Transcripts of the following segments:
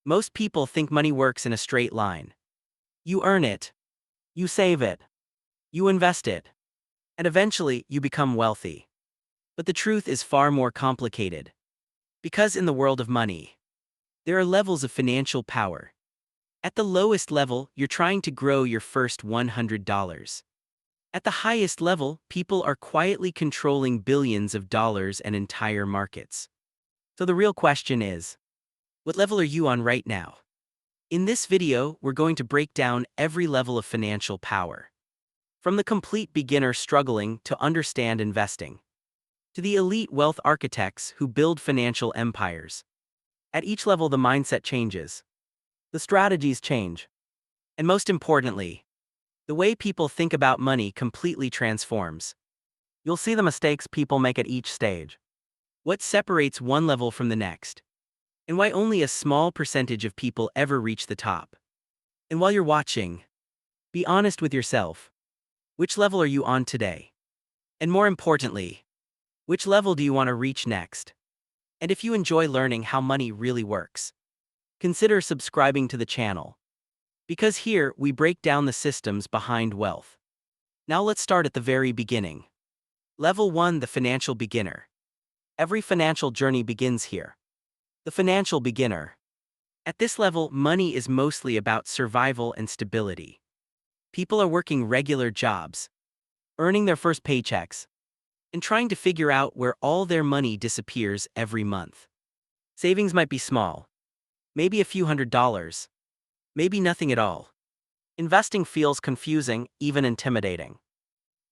Most people think money works in a straight line. You earn it, you save it, you invest it, and eventually you become wealthy. But the truth is far more complicated. Because in the world of money, there are levels of financial power. At the lowest level, you're trying to grow your first $100. At the highest level, people are quietly controlling billions of dollars and entire markets. So the real question is, what level are you on right now? In this video, we're going to break down every level of financial power. From the complete beginner struggling to understand investing, to the elite wealth architects who build financial empires. At each level, the mindset changes. The strategies change. And most importantly, the way people think about money completely transforms. You'll see the mistakes people make at each stage. What separates one level from the next? And why only a small percentage of people ever reach the top? And while you're watching, be honest with yourself. Which level are you on today? And more importantly, which level do you want to reach next? And if you enjoy learning how money really works, consider subscribing to the channel. Because here, we break down the systems behind wealth. Now let's start at the very beginning. Level 1, the financial beginner. Every financial journey begins here. The financial beginner. At this level, money is mostly about survival and stability. People are working regular jobs, earning their first paychecks, and trying to figure out where all their money disappears every month. Savings might be small, maybe a few $100s, maybe nothing at all. Investing feels confusing, even intimidating.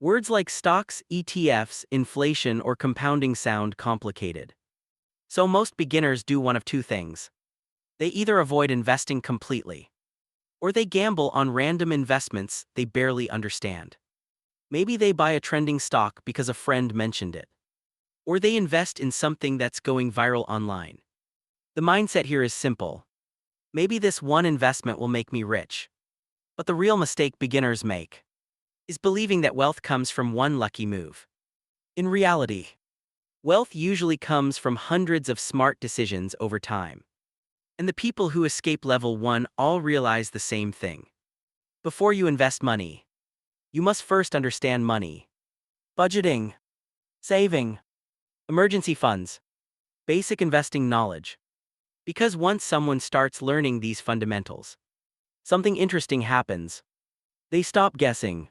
Words like stocks, ETFs, inflation, or compounding sound complicated. So most beginners do one of two things. They either avoid investing completely, or they gamble on random investments they barely understand. Maybe they buy a trending stock because a friend mentioned it, or they invest in something that's going viral online. The mindset here is simple. Maybe this one investment will make me rich. But the real mistake beginners make is believing that wealth comes from one lucky move. In reality, wealth usually comes from hundreds of smart decisions over time. And the people who escape level 1 all realize the same thing. Before you invest money, you must first understand money. Budgeting, saving, emergency funds, basic investing knowledge. Because once someone starts learning these fundamentals, something interesting happens. They stop guessing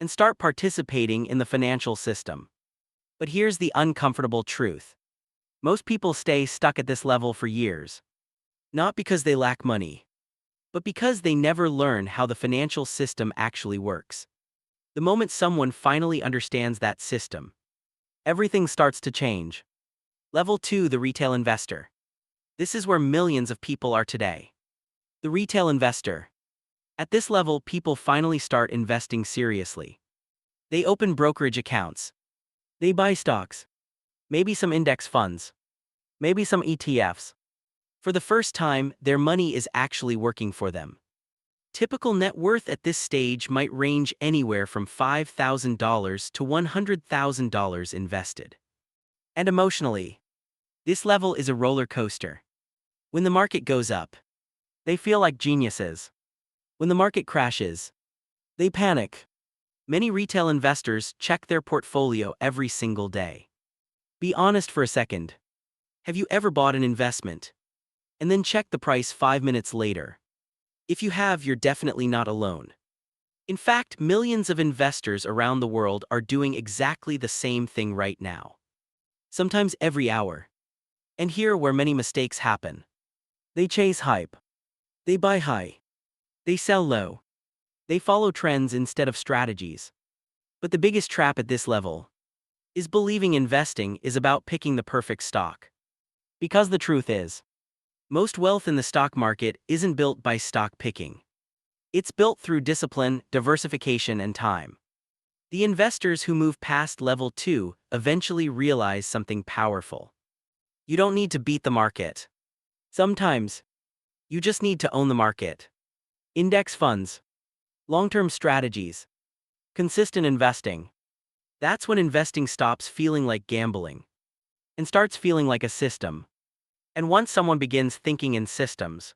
and start participating in the financial system. But here's the uncomfortable truth. Most people stay stuck at this level for years. Not because they lack money, but because they never learn how the financial system actually works. The moment someone finally understands that system, everything starts to change. Level 2, the retail investor. This is where millions of people are today. The retail investor. At this level, people finally start investing seriously. They open brokerage accounts. They buy stocks. Maybe some index funds. Maybe some ETFs. For the first time, their money is actually working for them. Typical net worth at this stage might range anywhere from $5,000 to $100,000 invested. And emotionally, this level is a roller coaster. When the market goes up, they feel like geniuses. When the market crashes, they panic. Many retail investors check their portfolio every single day. Be honest for a second. Have you ever bought an investment and then checked the price 5 minutes later? If you have, you're definitely not alone. In fact, millions of investors around the world are doing exactly the same thing right now. Sometimes every hour. And here where many mistakes happen. They chase hype. They buy high. They sell low. They follow trends instead of strategies. But the biggest trap at this level is believing investing is about picking the perfect stock. Because the truth is, most wealth in the stock market isn't built by stock picking. It's built through discipline, diversification, and time. The investors who move past level 2 eventually realize something powerful. You don't need to beat the market. Sometimes, you just need to own the market. Index funds, long-term strategies, consistent investing. That's when investing stops feeling like gambling and starts feeling like a system. And once someone begins thinking in systems,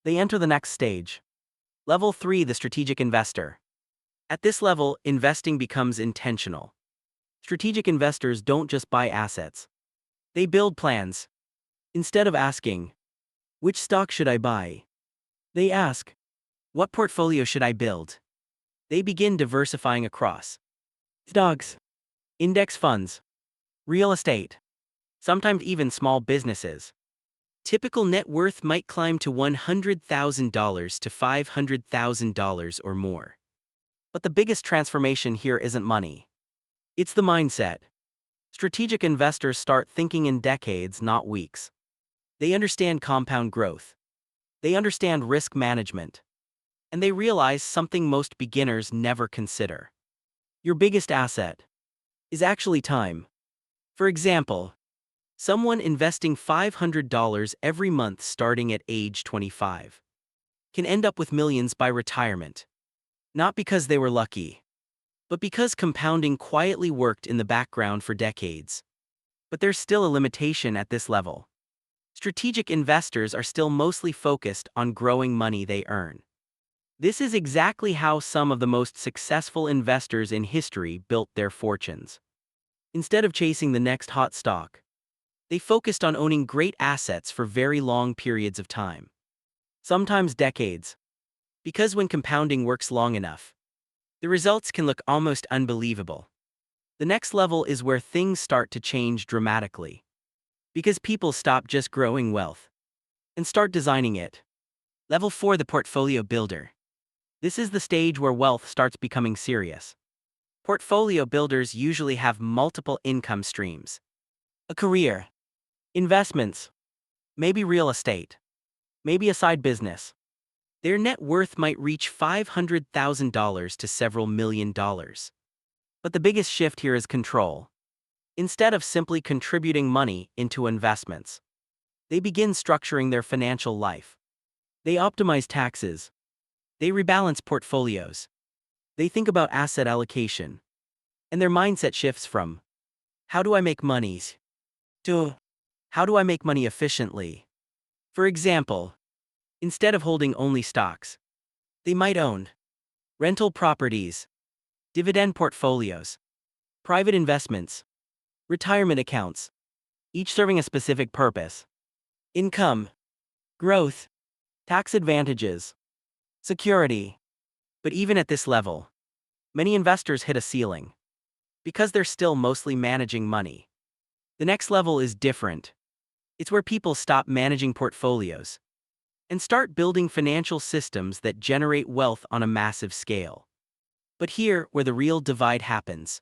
They enter the next stage. Level 3, the strategic investor. At this level, investing becomes intentional. Strategic investors don't just buy assets. They build plans. Instead of asking, which stock should I buy? They ask, what portfolio should I build? They begin diversifying across stocks, index funds, real estate, sometimes even small businesses. Typical net worth might climb to $100,000 to $500,000 or more. But the biggest transformation here isn't money. It's the mindset. Strategic investors start thinking in decades, not weeks. They understand compound growth. They understand risk management. And they realize something most beginners never consider. Your biggest asset is actually time. For example, someone investing $500 every month starting at age 25 can end up with millions by retirement. Not because they were lucky, but because compounding quietly worked in the background for decades. But there's still a limitation at this level. Strategic investors are still mostly focused on growing money they earn. This is exactly how some of the most successful investors in history built their fortunes. Instead of chasing the next hot stock, they focused on owning great assets for very long periods of time. Sometimes decades. Because when compounding works long enough, the results can look almost unbelievable. The next level is where things start to change dramatically. Because people stop just growing wealth and start designing it. Level 4, the portfolio builder. This is the stage where wealth starts becoming serious. Portfolio builders usually have multiple income streams. A career, investments, maybe real estate, maybe a side business. Their net worth might reach $500,000 to several million dollars. But the biggest shift here is control. Instead of simply contributing money into investments, they begin structuring their financial life. They optimize taxes. They rebalance portfolios. They think about asset allocation. And their mindset shifts from, how do I make money, to, how do I make money efficiently? For example, instead of holding only stocks, they might own rental properties, dividend portfolios, private investments, retirement accounts, each serving a specific purpose. Income, growth, tax advantages, security. But even at this level, many investors hit a ceiling. Because they're still mostly managing money. The next level is different. It's where people stop managing portfolios and start building financial systems that generate wealth on a massive scale. But here, where the real divide happens.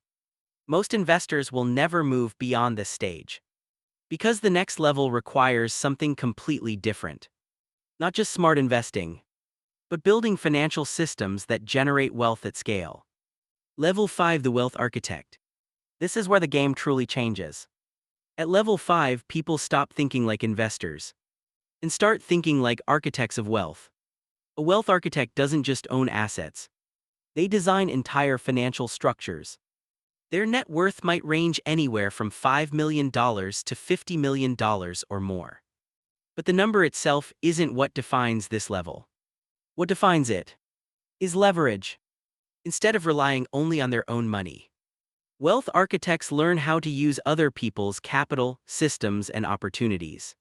Most investors will never move beyond this stage. Because the next level requires something completely different. Not just smart investing, but building financial systems that generate wealth at scale. Level 5, the wealth architect. This is where the game truly changes. At level 5, people stop thinking like investors and start thinking like architects of wealth. A wealth architect doesn't just own assets. They design entire financial structures. Their net worth might range anywhere from $5 million to $50 million or more. But the number itself isn't what defines this level. What defines it is leverage. Instead of relying only on their own money, wealth architects learn how to use other people's capital, systems, and opportunities.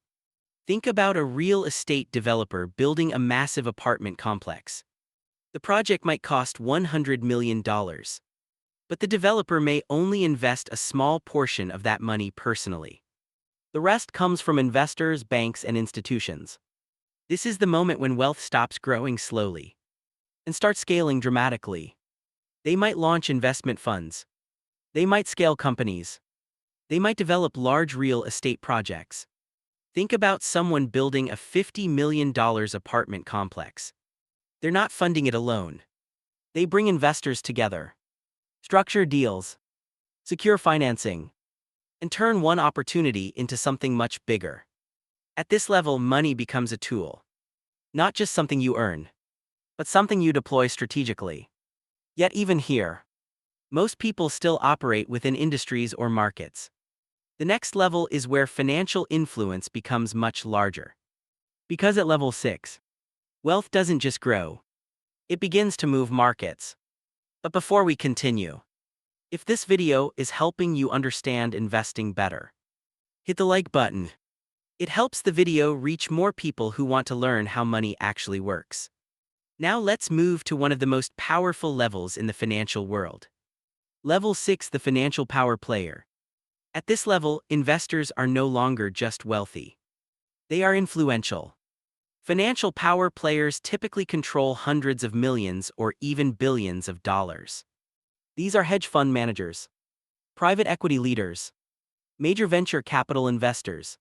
Think about a real estate developer building a massive apartment complex. The project might cost $100 million. But the developer may only invest a small portion of that money personally. The rest comes from investors, banks, and institutions. This is the moment when wealth stops growing slowly and starts scaling dramatically. They might launch investment funds. They might scale companies. They might develop large real estate projects. Think about someone building a $50 million apartment complex. They're not funding it alone. They bring investors together, structure deals, secure financing, and turn one opportunity into something much bigger. At this level, money becomes a tool. Not just something you earn, but something you deploy strategically. Yet even here, most people still operate within industries or markets. The next level is where financial influence becomes much larger. Because at level 6, Wealth doesn't just grow, it begins to move markets. But before we continue, if this video is helping you understand investing better, hit the like button. It helps the video reach more people who want to learn how money actually works. Now let's move to one of the most powerful levels in the financial world. Level 6, the financial power player. At this level, investors are no longer just wealthy. They are influential. Financial power players typically control hundreds of millions or even billions of dollars. These are hedge fund managers, private equity leaders, major venture capital investors,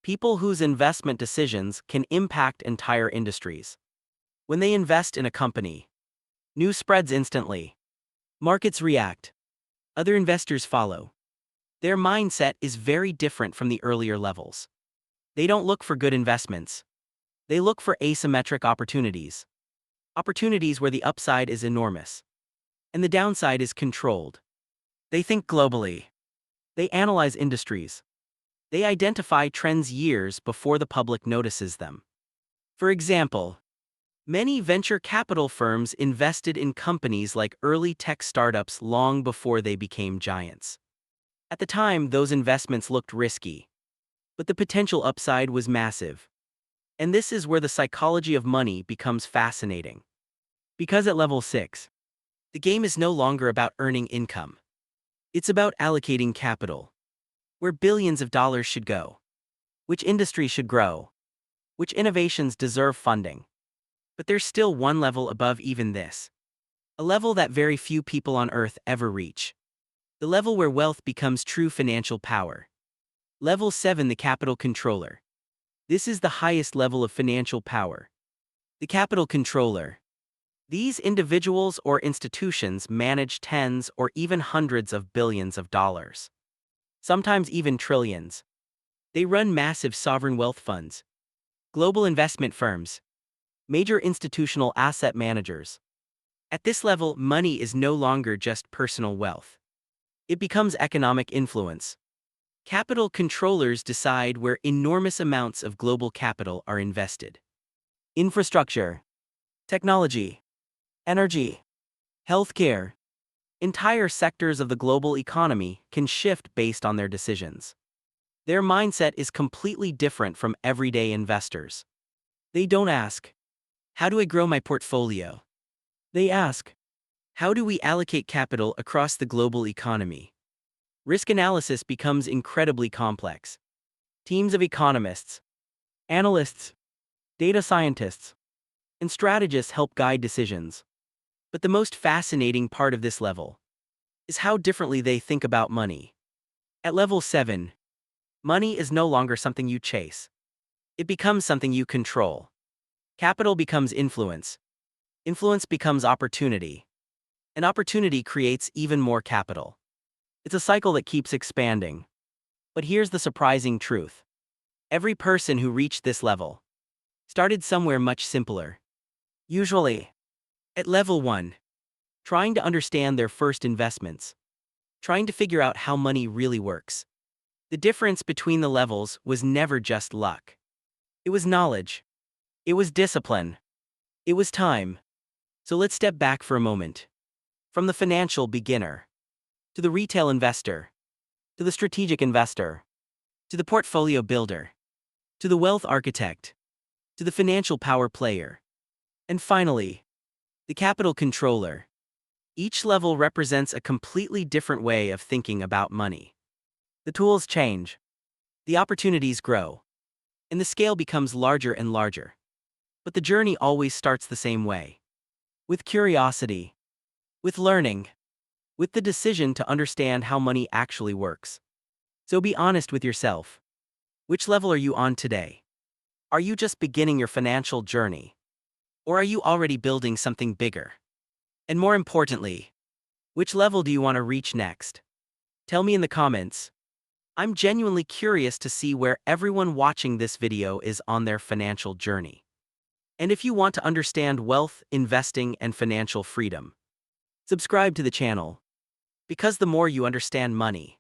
people whose investment decisions can impact entire industries. When they invest in a company, news spreads instantly. Markets react. Other investors follow. Their mindset is very different from the earlier levels. They don't look for good investments. They look for asymmetric opportunities. Opportunities where the upside is enormous and the downside is controlled. They think globally. They analyze industries. They identify trends years before the public notices them. For example, many venture capital firms invested in companies like early tech startups long before they became giants. At the time, those investments looked risky, but the potential upside was massive. And this is where the psychology of money becomes fascinating. Because at level 6, the game is no longer about earning income. It's about allocating capital. Where billions of dollars should go. Which industry should grow. Which innovations deserve funding. But there's still one level above even this. A level that very few people on Earth ever reach. The level where wealth becomes true financial power. Level 7, the capital controller. This is the highest level of financial power. The capital controller. These individuals or institutions manage tens or even hundreds of billions of dollars. Sometimes even trillions. They run massive sovereign wealth funds, global investment firms, major institutional asset managers. At this level, money is no longer just personal wealth. It becomes economic influence. Capital controllers decide where enormous amounts of global capital are invested. Infrastructure, technology, energy, healthcare. Entire sectors of the global economy can shift based on their decisions. Their mindset is completely different from everyday investors. They don't ask, "How do I grow my portfolio?" They ask, "How do we allocate capital across the global economy?" Risk analysis becomes incredibly complex. Teams of economists, analysts, data scientists, and strategists help guide decisions. But the most fascinating part of this level is how differently they think about money. At level 7, money is no longer something you chase. It becomes something you control. Capital becomes influence. Influence becomes opportunity. And opportunity creates even more capital. It's a cycle that keeps expanding. But here's the surprising truth. Every person who reached this level started somewhere much simpler. Usually, at level 1, trying to understand their first investments, trying to figure out how money really works. The difference between the levels was never just luck. It was knowledge. It was discipline. It was time. So let's step back for a moment. From the financial beginner, to the retail investor, to the strategic investor, to the portfolio builder, to the wealth architect, to the financial power player, and finally, the capital controller. Each level represents a completely different way of thinking about money. The tools change, the opportunities grow, and the scale becomes larger and larger. But the journey always starts the same way. With curiosity, with learning, with the decision to understand how money actually works. So be honest with yourself. Which level are you on today? Are you just beginning your financial journey? Or are you already building something bigger? And more importantly, which level do you want to reach next? Tell me in the comments. I'm genuinely curious to see where everyone watching this video is on their financial journey. And if you want to understand wealth, investing, and financial freedom, subscribe to the channel. Because the more you understand money,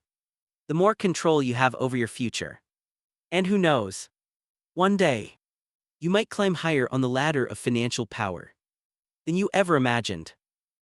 the more control you have over your future. And who knows? One day, You might climb higher on the ladder of financial power than you ever imagined.